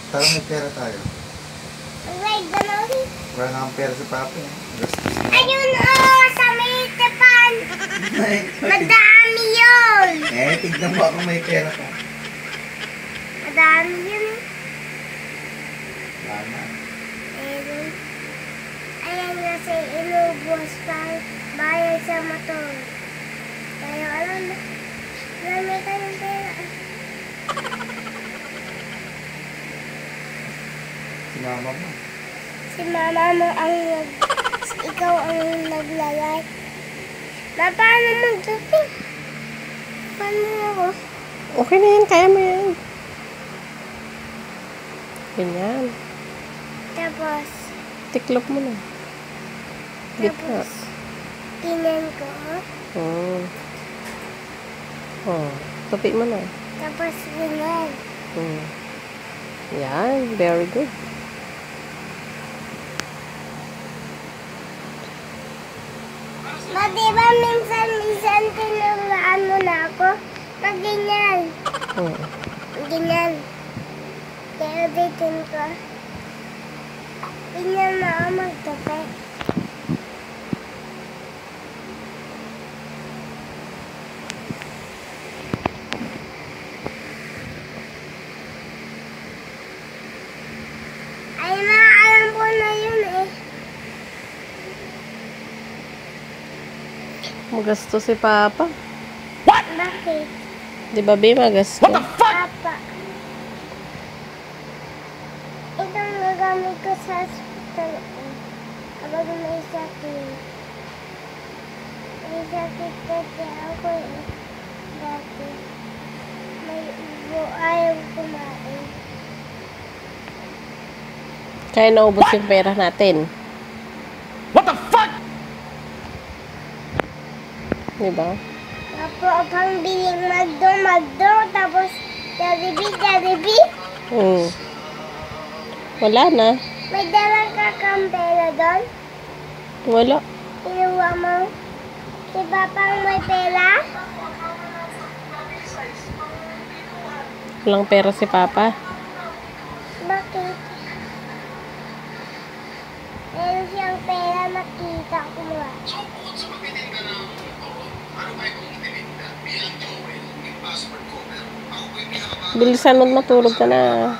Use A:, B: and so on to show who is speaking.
A: Tara, may pera tayo.
B: Mag-ride na lang.
A: Wala nga ang pera sa papa. Gastos na.
B: Ayun sa may tapan. Madami yun.
A: Tignan mo ako may pera ka.
B: Madami yun.
A: Wala.
B: Ayun. Ayan kasi inubos pa bayad sa motor. Kaya alam na. Marami kayong pera.
A: Si mama mo.
B: Si mama mo ikaw ang naglalay. Paano mag-tupi? Paano ako?
C: Okay na yan, kaya mo yan. Ganyan.
B: Tapos,
C: Tiklop mo na. Gitna.
B: tapos, tinan ko.
C: Tupi mo na.
B: Tapos, ganyan.
C: Yan, very good.
B: Di ba minsan tinuruan mo na ako? Ganyan. Ganyan. Kaya ulitin ko. Ganyan na ako magtupi. Ay, alam ko na yun eh.
C: Magasto si Papa.
B: Bakit?
C: Di ba, Bi, magasto?
B: Papa. Ito ang gagamit ko sa hospital. Kapag may sakit. May sakit kasi ako eh. Dati. May ubo. Ayaw kumain.
C: Kaya naubos yung pera natin. Di ba?
B: Tapos pang biling magdo. Tapos Jollibee.
C: Wala na.
B: May dala ka kang pera doon?
C: Wala.
B: Kinuha mo? Si Papang may pera?
C: Walang pera si Papa.
B: Bakit? Meron siyang pera, nakita ko nga.
C: Bilisan mo, matulog ka na.